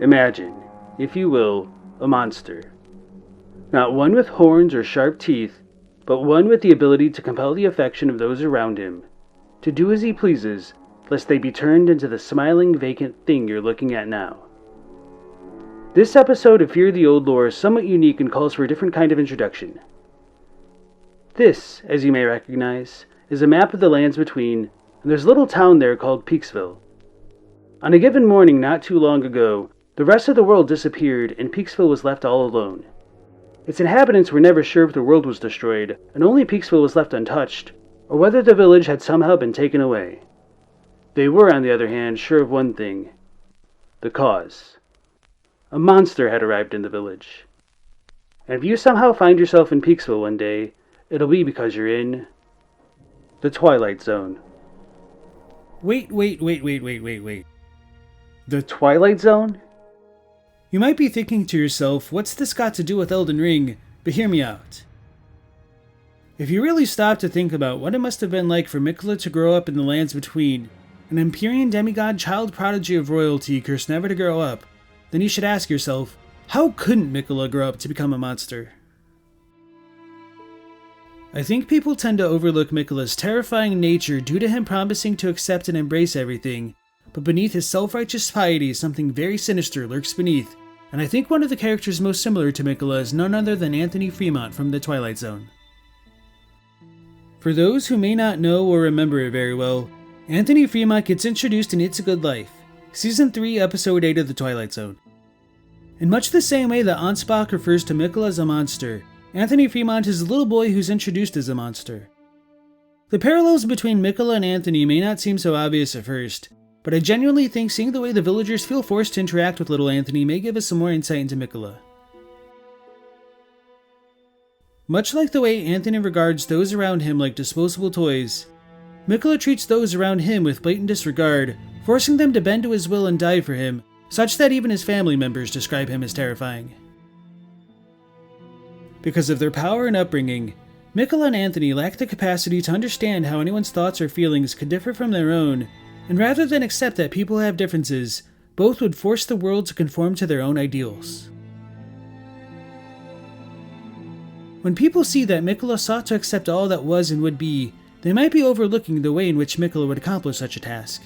Imagine, if you will, a monster. Not one with horns or sharp teeth, but one with the ability to compel the affection of those around him, to do as he pleases, lest they be turned into the smiling, vacant thing you're looking at now. This episode of Fear the Old Lore is somewhat unique and calls for a different kind of introduction. This, as you may recognize, is a map of the lands between, and there's a little town there called Peaksville. On a given morning not too long ago, the rest of the world disappeared and Peaksville was left all alone. Its inhabitants were never sure if the world was destroyed, and only Peaksville was left untouched, or whether the village had somehow been taken away. They were, on the other hand, sure of one thing: the cause. A monster had arrived in the village. And if you somehow find yourself in Peaksville one day, it'll be because you're in the Twilight Zone. Wait. The Twilight Zone? You might be thinking to yourself, what's this got to do with Elden Ring? But hear me out. If you really stop to think about what it must have been like for Miquella to grow up in the lands between, an Empyrean demigod child prodigy of royalty cursed never to grow up, then you should ask yourself, how couldn't Miquella grow up to become a monster? I think people tend to overlook Miquella's terrifying nature due to him promising to accept and embrace everything, but beneath his self-righteous piety something very sinister lurks beneath, and I think one of the characters most similar to Miquella is none other than Anthony Fremont from the Twilight Zone. For those who may not know or remember it very well, Anthony Fremont gets introduced in It's a Good Life, Season 3, Episode 8 of the Twilight Zone. In much the same way that Ansbach refers to Miquella as a monster, Anthony Fremont is a little boy who's introduced as a monster. The parallels between Miquella and Anthony may not seem so obvious at first, but I genuinely think seeing the way the villagers feel forced to interact with little Anthony may give us some more insight into Miquella. Much like the way Anthony regards those around him like disposable toys, Miquella treats those around him with blatant disregard, forcing them to bend to his will and die for him, such that even his family members describe him as terrifying. Because of their power and upbringing, Miquella and Anthony lack the capacity to understand how anyone's thoughts or feelings could differ from their own, and rather than accept that people have differences, both would force the world to conform to their own ideals. When people see that Miquella sought to accept all that was and would be, they might be overlooking the way in which Miquella would accomplish such a task.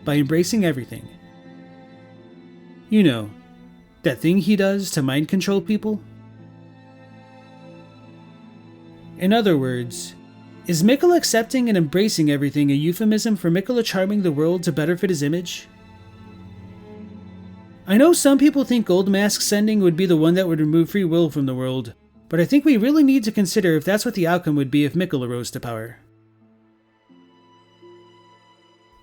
By embracing everything. You know, that thing he does to mind control people? In other words, is Miquella accepting and embracing everything a euphemism for Miquella charming the world to better fit his image? I know some people think Gold Mask's ending would be the one that would remove free will from the world, but I think we really need to consider if that's what the outcome would be if Miquella rose to power.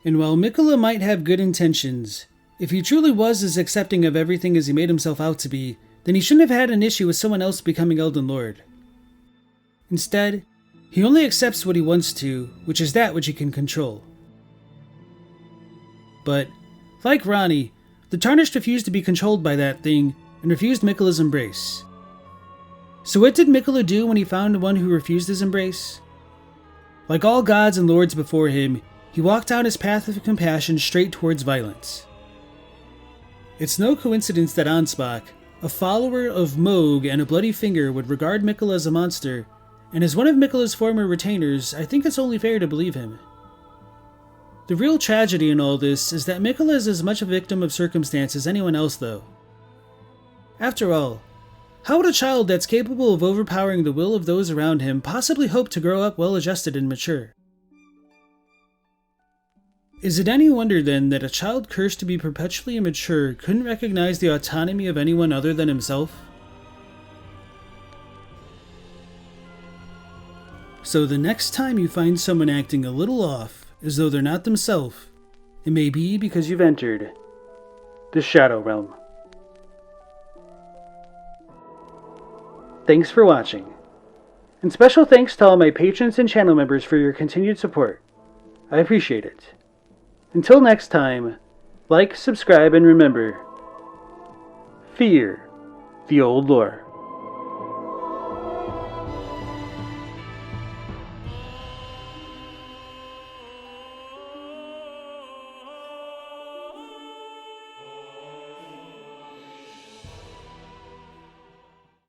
And while Miquella might have good intentions, if he truly was as accepting of everything as he made himself out to be, then he shouldn't have had an issue with someone else becoming Elden Lord. Instead, he only accepts what he wants to, which is that which he can control. But, like Ronnie, the Tarnished refused to be controlled by that thing and refused Miquella's embrace. So what did Miquella do when he found one who refused his embrace? Like all gods and lords before him, he walked down his path of compassion straight towards violence. It's no coincidence that Ansbach, a follower of Moog and a Bloody Finger, would regard Miquella as a monster, and as one of Miquella's former retainers, I think it's only fair to believe him. The real tragedy in all this is that Miquella is as much a victim of circumstance as anyone else, though. After all, how would a child that's capable of overpowering the will of those around him possibly hope to grow up well-adjusted and mature? Is it any wonder then that a child cursed to be perpetually immature couldn't recognize the autonomy of anyone other than himself? So the next time you find someone acting a little off, as though they're not themselves, it may be because you've entered the Shadow Realm. Thanks for watching, and special thanks to all my patrons and channel members for your continued support. I appreciate it. Until next time, like, subscribe, and remember, fear the old lore.